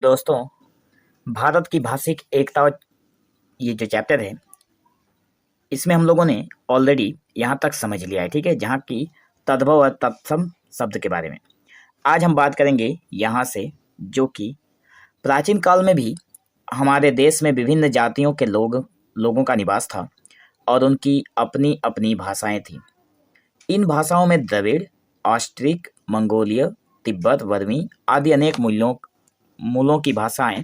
दोस्तों, भारत की भाषिक एकता ये जो चैप्टर है, इसमें हम लोगों ने ऑलरेडी यहाँ तक समझ लिया है, ठीक है? जहाँ की तद्भव और तत्सम शब्द के बारे में। आज हम बात करेंगे यहाँ से, जो कि प्राचीन काल में भी हमारे देश में विभिन्न जातियों के लोगों का निवास था और उनकी अपनी-अपनी भाषाएँ थीं। इन भाषाओं में द्रविड़, ऑस्ट्रिक, मंगोलीय, तिब्बत, बर्मी आदि अनेक मूलों की भाषाएँ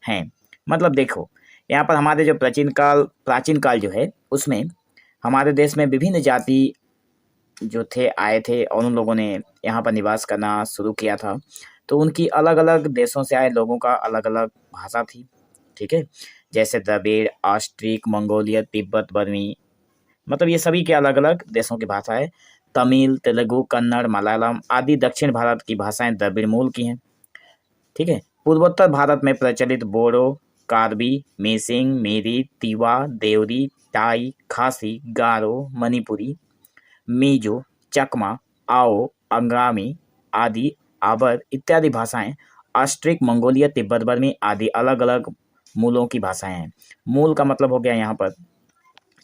हैं। मतलब देखो, यहाँ पर हमारे जो प्राचीन काल जो है, उसमें हमारे देश में विभिन्न जाति जो थे आए थे और उन लोगों ने यहाँ पर निवास करना शुरू किया था। तो उनकी अलग-अलग देशों से आए लोगों का अलग-अलग भाषा थी, ठीक है? जैसे द्रविड़, ऑस्ट्रिक, मंगोलियत, तिब्बत, बर्मी मतलब ये सभी के अलग-अलग देशों की भाषाएँ तमिल, तेलुगु, कन्नड़, मलयालम आदि दक्षिण भारत की भाषाएँ द्रविड़ मूल की हैं, ठीक है? पूर्वोत्तर भारत में प्रचलित बोडो, कार्बी, मेसिंग, मेरी, तिवा, देवरी, टाई, खासी, गारो, मणिपुरी, मिजो, चकमा, आओ, अंगामी आदि आवर इत्यादि भाषाएं ऑस्ट्रिक, मंगोलिया, तिब्बत बर्मी आदि अलग-अलग मूलों की भाषाएं हैं। मूल का मतलब हो गया यहाँ पर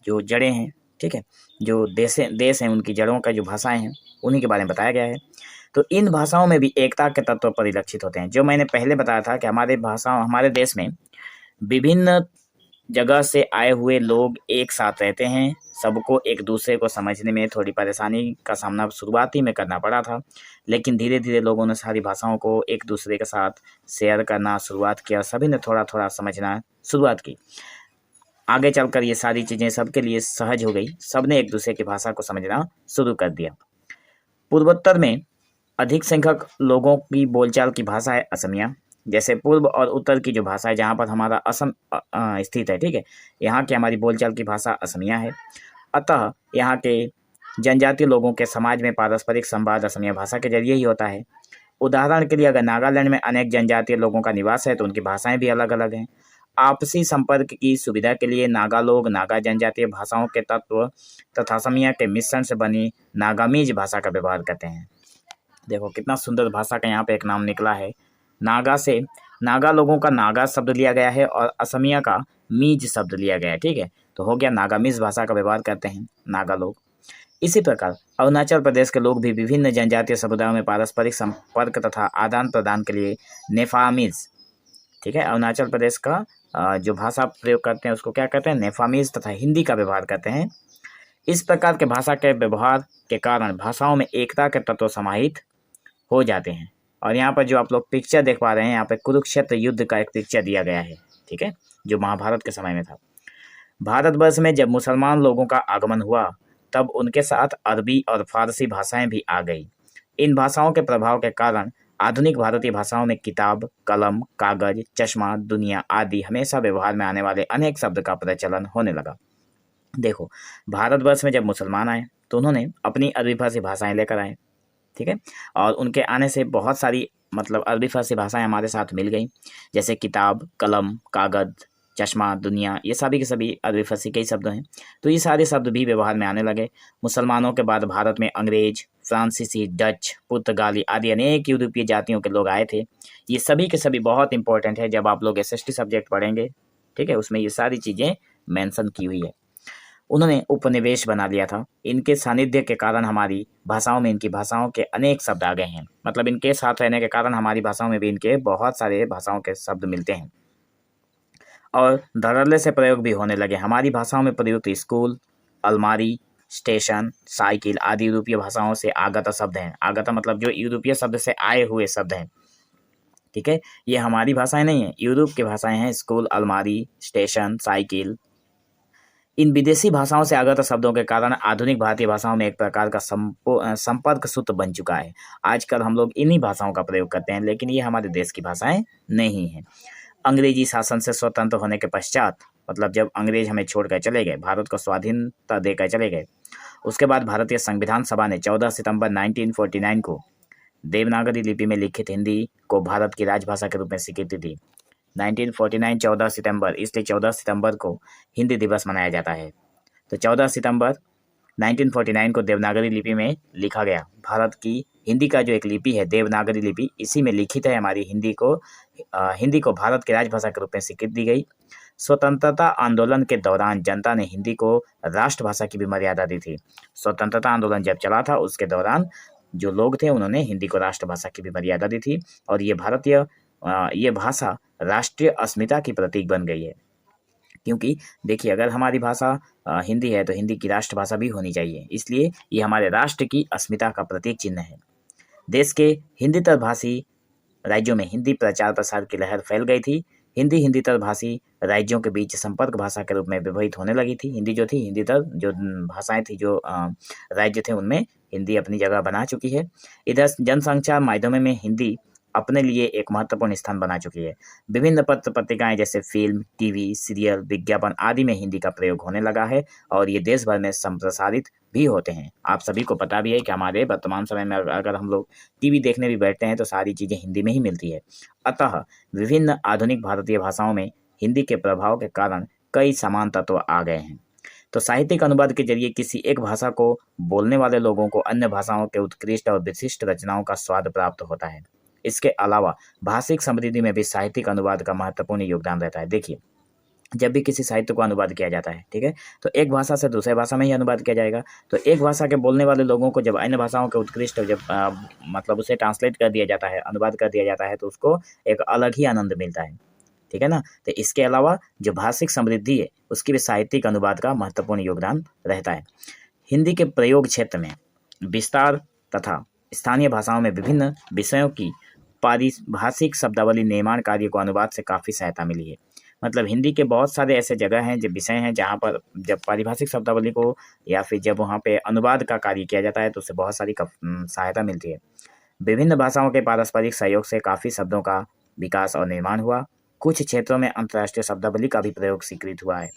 जो जड़ें हैं, ठीक है? जो देश हैं उनकी जड़ों का जो भाषाएं हैं उन्हीं के बारे में बताया गया है। तो इन भाषाओं में भी एकता के तत्व परिलक्षित होते हैं। जो मैंने पहले बताया था कि हमारे देश में विभिन्न जगह से आए हुए लोग एक साथ रहते हैं। सबको एक दूसरे को समझने में थोड़ी परेशानी का सामना शुरुआती में करना पड़ा था, लेकिन धीरे-धीरे लोगों ने सारी भाषाओं को एक दूसरे के साथ शेयर करना शुरुआत किया। सभी ने थोड़ा-थोड़ा समझना शुरुआत की। आगे चलकर ये सारी चीज़ें सबके लिए सहज हो गई। सबने एक दूसरे की भाषा को समझना शुरू कर दिया। पूर्वोत्तर में अधिक संख्यक लोगों की बोलचाल की भाषा है असमिया। जैसे पूर्व और उत्तर की जो भाषा है जहाँ पर हमारा असम स्थित है, ठीक है? यहाँ की हमारी बोलचाल की भाषा असमिया है। अतः यहाँ के जनजातीय लोगों के समाज में पारस्परिक संवाद असमिया भाषा के जरिए ही होता है। उदाहरण के लिए अगर नागालैंड में अनेक जनजातीय लोगों का निवास है तो उनकी भाषाएं भी अलग-अलग हैं। आपसी संपर्क की सुविधा के लिए नागा लोग नागा जनजातीय भाषाओं के तत्व तथा असमिया के मिश्रण से बनी नागामीज भाषा का व्यवहार करते हैं। देखो कितना सुंदर भाषा का यहाँ पे एक नाम निकला है। नागा से नागा लोगों का नागा शब्द लिया गया है और असमिया का मीज शब्द लिया गया है, ठीक है? तो हो गया नागामीज भाषा का व्यवहार करते हैं नागा लोग। इसी प्रकार अरुणाचल प्रदेश के लोग भी विभिन्न जनजातीय समुदायों में पारस्परिक संपर्क तथा आदान प्रदान के लिए नेफामीज, ठीक है? अरुणाचल प्रदेश का जो भाषा प्रयोग करते हैं उसको क्या कहते हैं? नेफामीज तथा हिंदी का व्यवहार करते हैं। इस प्रकार के भाषा के व्यवहार के कारण भाषाओं में एकता के तत्व समाहित हो जाते हैं। और यहाँ पर जो आप लोग पिक्चर देख पा रहे हैं, यहाँ पे कुरुक्षेत्र युद्ध का एक पिक्चर दिया गया है, ठीक है? जो महाभारत के समय में था। भारतवर्ष में जब मुसलमान लोगों का आगमन हुआ, तब उनके साथ अरबी और फारसी भाषाएं भी आ गई। इन भाषाओं के प्रभाव के कारण आधुनिक भारतीय भाषाओं में किताब, कलम, कागज, चश्मा, दुनिया आदि हमेशा व्यवहार में आने वाले अनेक शब्द का प्रचलन होने लगा। देखो, भारतवर्ष में जब मुसलमान आए तो उन्होंने अपनी अरबी फारसी भाषाएं लेकर आए, ठीक है? और उनके आने से बहुत सारी मतलब अरबी फारसी भाषाएं हमारे साथ मिल गई। जैसे किताब, कलम, कागज, चश्मा, दुनिया ये सभी के सभी अरबी फारसी के ही शब्द हैं। तो ये सारे शब्द भी व्यवहार में आने लगे। मुसलमानों के बाद भारत में अंग्रेज, फ्रांसीसी, डच, पुर्तगाली आदि अनेक यूरोपीय जातियों के लोग आए थे। ये सभी के सभी बहुत इंपॉर्टेंट है। जब आप लोग एसएसटी सब्जेक्ट पढ़ेंगे, ठीक है, उसमें ये सारी चीज़ें मेंशन की हुई है। उन्होंने उपनिवेश बना लिया था। इनके सानिध्य के कारण हमारी भाषाओं में इनकी भाषाओं के अनेक शब्द आ गए हैं। मतलब इनके साथ रहने के कारण हमारी भाषाओं में भी इनके बहुत सारे भाषाओं के शब्द मिलते हैं और धड़ल्ले से प्रयोग भी होने लगे। हमारी भाषाओं में प्रयुक्त स्कूल, अलमारी, स्टेशन, साइकिल आदि यूरोपीय भाषाओं से आगत शब्द हैं। आगत मतलब जो यूरोपीय शब्द से आए हुए शब्द हैं, ठीक है? ये हमारी भाषाएं नहीं है, यूरोप की भाषाएं हैं। स्कूल, अलमारी, स्टेशन, साइकिल। इन विदेशी भाषाओं से आगत शब्दों के कारण आधुनिक भारतीय भाषाओं में एक प्रकार का संपर्क सूत्र बन चुका है। आजकल हम लोग इन्हीं भाषाओं का प्रयोग करते हैं, लेकिन ये हमारे देश की भाषाएं नहीं हैं। अंग्रेजी शासन से स्वतंत्र होने के पश्चात मतलब जब अंग्रेज हमें छोड़कर चले गए, भारत को स्वाधीनता देकर चले गए, उसके बाद भारतीय संविधान सभा ने 14 सितंबर 1949 को देवनागरी लिपि में लिखित हिंदी को भारत की राजभाषा के रूप में स्वीकृति दी। 1949 14 सितंबर, इसलिए 14 सितंबर को हिंदी दिवस मनाया जाता है। तो 14 सितंबर 1949 को देवनागरी लिपि में लिखा गया। भारत की हिंदी का जो एक लिपि है देवनागरी लिपि, इसी में लिखित है हमारी हिंदी को भारत की राजभाषा के रूप में स्वीकृति दी गई। स्वतंत्रता आंदोलन के दौरान जनता ने हिंदी को राष्ट्रभाषा की भी मर्यादा दी थी। स्वतंत्रता आंदोलन जब चला था उसके दौरान जो लोग थे उन्होंने हिंदी को राष्ट्रभाषा की भी मर्यादा दी थी, और ये भाषा राष्ट्रीय अस्मिता की प्रतीक बन गई है। क्योंकि देखिए, अगर हमारी भाषा हिंदी है तो हिंदी की राष्ट्रभाषा भी होनी चाहिए, इसलिए ये हमारे राष्ट्र की अस्मिता का प्रतीक चिन्ह है। देश के हिंदीतर भाषी राज्यों में हिंदी प्रचार प्रसार की लहर फैल गई थी। हिंदी हिंदीतर भाषी राज्यों के बीच संपर्क भाषा के रूप में व्यवहित होने लगी थी। हिंदी जो थी, हिंदीतर जो भाषाएं थी, जो राज्य थे, उनमें हिंदी अपनी जगह बना चुकी है। इधर जनसंचार माध्यमों में हिंदी अपने लिए एक महत्वपूर्ण स्थान बना चुकी है। विभिन्न पत्र पत्रिकाएं जैसे फिल्म, टीवी, सीरियल, विज्ञापन आदि में हिंदी का प्रयोग होने लगा है, और ये देश भर में संप्रसारित भी होते हैं। आप सभी को पता भी है कि हमारे वर्तमान समय में अगर हम लोग टीवी देखने भी बैठते हैं तो सारी चीज़ें हिंदी में ही मिलती है। अतः विभिन्न आधुनिक भारतीय भाषाओं में हिंदी के प्रभाव के कारण कई समान तत्व आ गए हैं। तो साहित्यिक अनुवाद के जरिए किसी एक भाषा को बोलने वाले लोगों को अन्य भाषाओं के उत्कृष्ट और विशिष्ट रचनाओं का स्वाद प्राप्त होता है। इसके अलावा भाषिक समृद्धि में भी साहित्यिक अनुवाद का महत्वपूर्ण योगदान रहता है। देखिए, जब भी किसी साहित्य को अनुवाद किया जाता है, ठीक है, तो एक भाषा से दूसरे भाषा में ही अनुवाद किया जाएगा। तो एक भाषा के बोलने वाले लोगों को जब अन्य भाषाओं के उत्कृष्ट जब मतलब उसे ट्रांसलेट कर दिया जाता है, अनुवाद कर दिया जाता है, तो उसको एक अलग ही आनंद मिलता है, ठीक है ना। तो इसके अलावा जो भाषिक समृद्धि है उसकी भी साहित्यिक अनुवाद का महत्वपूर्ण योगदान रहता है। हिंदी के प्रयोग क्षेत्र में विस्तार तथा स्थानीय भाषाओं में विभिन्न विषयों की पारिभाषिक शब्दावली निर्माण कार्य को अनुवाद से काफ़ी सहायता मिली है। मतलब हिंदी के बहुत सारे ऐसे जगह हैं, जो विषय हैं, जहाँ पर जब पारिभाषिक शब्दावली को या फिर जब वहाँ पे अनुवाद का कार्य किया जाता है तो उससे बहुत सारी सहायता मिलती है। विभिन्न भाषाओं के पारस्परिक सहयोग से काफ़ी शब्दों का विकास और निर्माण हुआ। कुछ क्षेत्रों में अंतर्राष्ट्रीय शब्दावली का भी प्रयोग स्वीकृत हुआ है।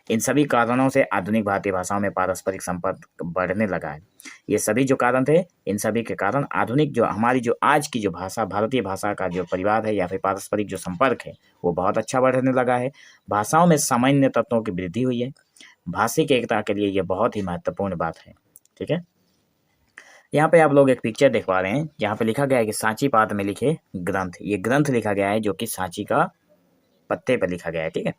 इन सभी कारणों से आधुनिक भारतीय भाषाओं में पारस्परिक संपर्क बढ़ने लगा है। ये सभी जो कारण थे, इन सभी के कारण आधुनिक जो हमारी जो आज की जो भाषा, भारतीय भाषा का जो परिवार है या फिर पारस्परिक जो संपर्क है, वो बहुत अच्छा बढ़ने लगा है। भाषाओं में सामान्य तत्वों की वृद्धि हुई है। भाषिक एकता के लिए ये बहुत ही महत्वपूर्ण बात है, ठीक है। यहाँ पे आप लोग एक पिक्चर देख पा रहे हैं, जहाँ पे लिखा गया है कि सांची पात में लिखे ग्रंथ। ये ग्रंथ लिखा गया है जो कि सांची का पत्ते पर लिखा गया है, ठीक है।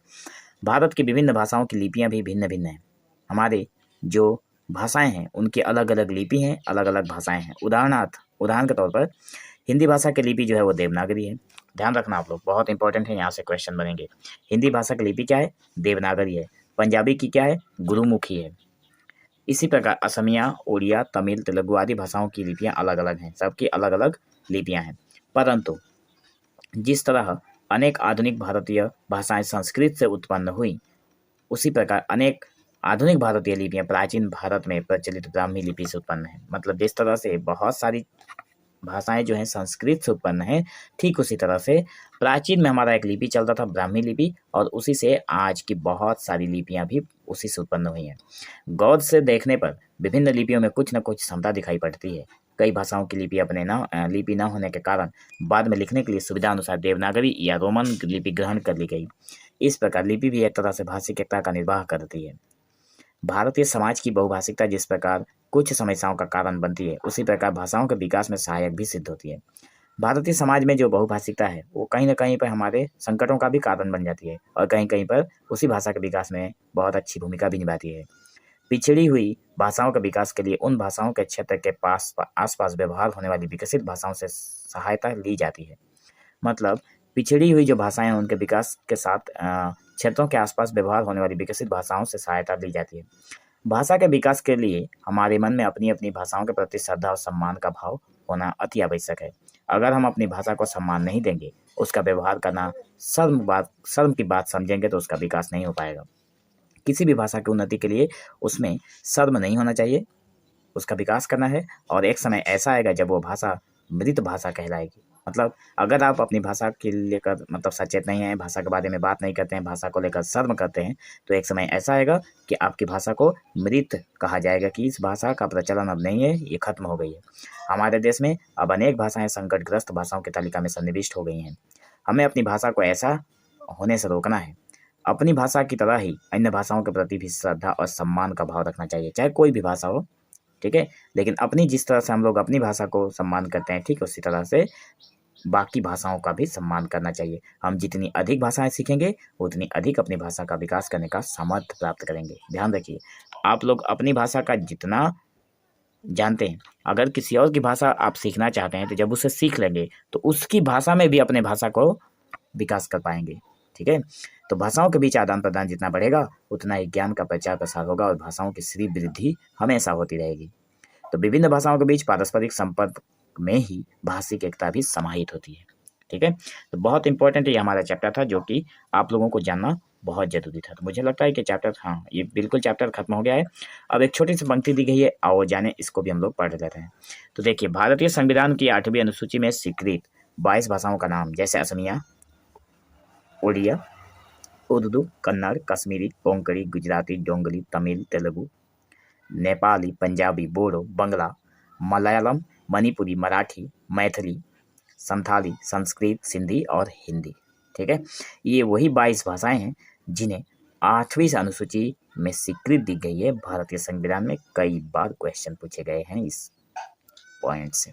भारत की विभिन्न भाषाओं की लिपियां भी भिन्न भिन्न हैं। हमारे जो भाषाएं हैं उनकी अलग अलग लिपि हैं, अलग अलग भाषाएं हैं। उदाहरण के तौर पर हिंदी भाषा की लिपि जो है वो देवनागरी है। ध्यान रखना आप लोग, बहुत इंपॉर्टेंट है, यहाँ से क्वेश्चन बनेंगे। हिंदी भाषा की लिपि क्या है? देवनागरी है। पंजाबी की क्या है? गुरुमुखी है। इसी प्रकार असमिया, उड़िया, तमिल, तेलुगु आदि भाषाओं की लिपियां अलग अलग हैं। सबकी अलग अलग लिपियां हैं। परंतु जिस तरह अनेक आधुनिक भारतीय भाषाएं संस्कृत से उत्पन्न हुई, उसी प्रकार अनेक आधुनिक भारतीय लिपियां प्राचीन भारत में प्रचलित ब्राह्मी लिपि से उत्पन्न है। मतलब जिस तरह से बहुत सारी भाषाएं जो हैं संस्कृत से उत्पन्न है, ठीक उसी तरह से प्राचीन में हमारा एक लिपि चलता था, ब्राह्मी लिपि, और उसी से आज की बहुत सारी लिपियां भी उसी से उत्पन्न हुई हैं। गौर से देखने पर विभिन्न लिपियों में कुछ न कुछ क्षमता दिखाई पड़ती है। कई भाषाओं की लिपि लिपि न होने के कारण बाद में लिखने के लिए सुविधा अनुसार देवनागरी या रोमन लिपि ग्रहण कर ली गई। इस प्रकार लिपि भी एक तरह से भाषिक एकता का निर्वाह करती है। भारतीय समाज की बहुभाषिकता जिस प्रकार कुछ समस्याओं का कारण बनती है, उसी प्रकार भाषाओं के विकास में सहायक भी सिद्ध होती है। भारतीय समाज में जो बहुभाषिकता है वो कहीं ना कहीं पर हमारे संकटों का भी कारण बन जाती है, और कहीं कहीं पर उसी भाषा के विकास में बहुत अच्छी भूमिका भी निभाती है। पिछड़ी हुई भाषाओं के विकास के लिए उन भाषाओं के क्षेत्र के आसपास व्यवहार होने वाली विकसित भाषाओं से सहायता ली जाती है। मतलब पिछड़ी हुई जो भाषाएं हैं उनके विकास के साथ क्षेत्रों के आसपास व्यवहार होने वाली विकसित भाषाओं से सहायता ली जाती है। भाषा के विकास के लिए हमारे मन में अपनी अपनी भाषाओं के प्रति श्रद्धा और सम्मान का भाव होना अति आवश्यक है। अगर हम अपनी भाषा को सम्मान नहीं देंगे, उसका व्यवहार करना शर्म की बात समझेंगे, तो उसका विकास नहीं हो पाएगा। किसी भी भाषा की उन्नति के लिए उसमें शर्म नहीं होना चाहिए, उसका विकास करना है। और एक समय ऐसा आएगा जब वो भाषा मृत भाषा कहलाएगी। मतलब अगर आप अपनी भाषा के लेकर मतलब सचेत नहीं हैं, भाषा के बारे में बात नहीं करते हैं, भाषा को लेकर शर्म करते हैं, तो एक समय ऐसा आएगा कि आपकी भाषा को मृत कहा जाएगा, कि इस भाषा का प्रचलन अब नहीं है, ये खत्म हो गई है। हमारे देश में अब अनेक भाषाएं संकटग्रस्त भाषाओं की तालिका में सन्निविष्ट हो गई हैं। हमें अपनी भाषा को ऐसा होने से रोकना है। अपनी भाषा की तरह ही अन्य भाषाओं के प्रति भी श्रद्धा और सम्मान का भाव रखना चाहिए, चाहे कोई भी भाषा हो, ठीक है। लेकिन अपनी जिस तरह से हम लोग अपनी भाषा को सम्मान करते हैं, ठीक उसी तरह से बाकी भाषाओं का भी सम्मान करना चाहिए। हम जितनी अधिक भाषाएं सीखेंगे उतनी अधिक अपनी भाषा का विकास करने का सामर्थ्य प्राप्त करेंगे। ध्यान रखिए, आप लोग अपनी भाषा का जितना जानते हैं, अगर किसी और की भाषा आप सीखना चाहते हैं तो जब उसे सीख लेंगे तो उसकी भाषा में भी अपने भाषा को विकास कर पाएंगे, ठीक है। तो भाषाओं के बीच आदान प्रदान जितना बढ़ेगा उतना ही ज्ञान का प्रचार प्रसार होगा और भाषाओं की श्री वृद्धि हमेशा होती रहेगी। तो विभिन्न भाषाओं के बीच पारस्परिक संपर्क में ही भाषिक एकता भी समाहित होती है, ठीक है। तो बहुत इंपॉर्टेंट ये हमारा चैप्टर था जो कि आप लोगों को जानना बहुत जरूरी था। तो मुझे लगता है कि चैप्टर, हाँ ये बिल्कुल चैप्टर खत्म हो गया है। अब एक छोटी सी पंक्ति दी गई है, आओ जाने इसको भी हम लोग पढ़ लेते हैं। तो देखिए, भारतीय संविधान की 8वीं अनुसूची में स्वीकृत 22 भाषाओं का नाम, जैसे असमिया, उड़िया, उर्दू, कन्नड़, कश्मीरी, कोंकणी, गुजराती, डोंगरी, तमिल, तेलुगु, नेपाली, पंजाबी, बोडो, बंगला, मलयालम, मणिपुरी, मराठी, मैथिली, संथाली, संस्कृत, सिंधी और हिंदी, ठीक है। ये वही 22 भाषाएं हैं जिन्हें 8वीं अनुसूची में स्वीकृति दी गई है। भारतीय संविधान में कई बार क्वेश्चन पूछे गए हैं इस पॉइंट से,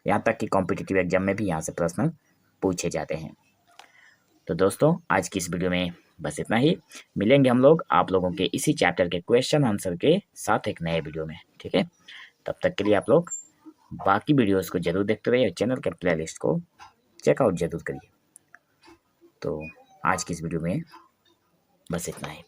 यहाँ तक कि कॉम्पिटिटिव एग्जाम में भी यहाँ से प्रश्न पूछे जाते हैं। तो दोस्तों, आज की इस वीडियो में बस इतना ही। मिलेंगे हम लोग आप लोगों के इसी चैप्टर के क्वेश्चन आंसर के साथ एक नए वीडियो में, ठीक है। तब तक के लिए आप लोग बाकी वीडियोस को जरूर देखते रहिए और चैनल के प्लेलिस्ट को चेकआउट जरूर करिए। तो आज की इस वीडियो में बस इतना ही।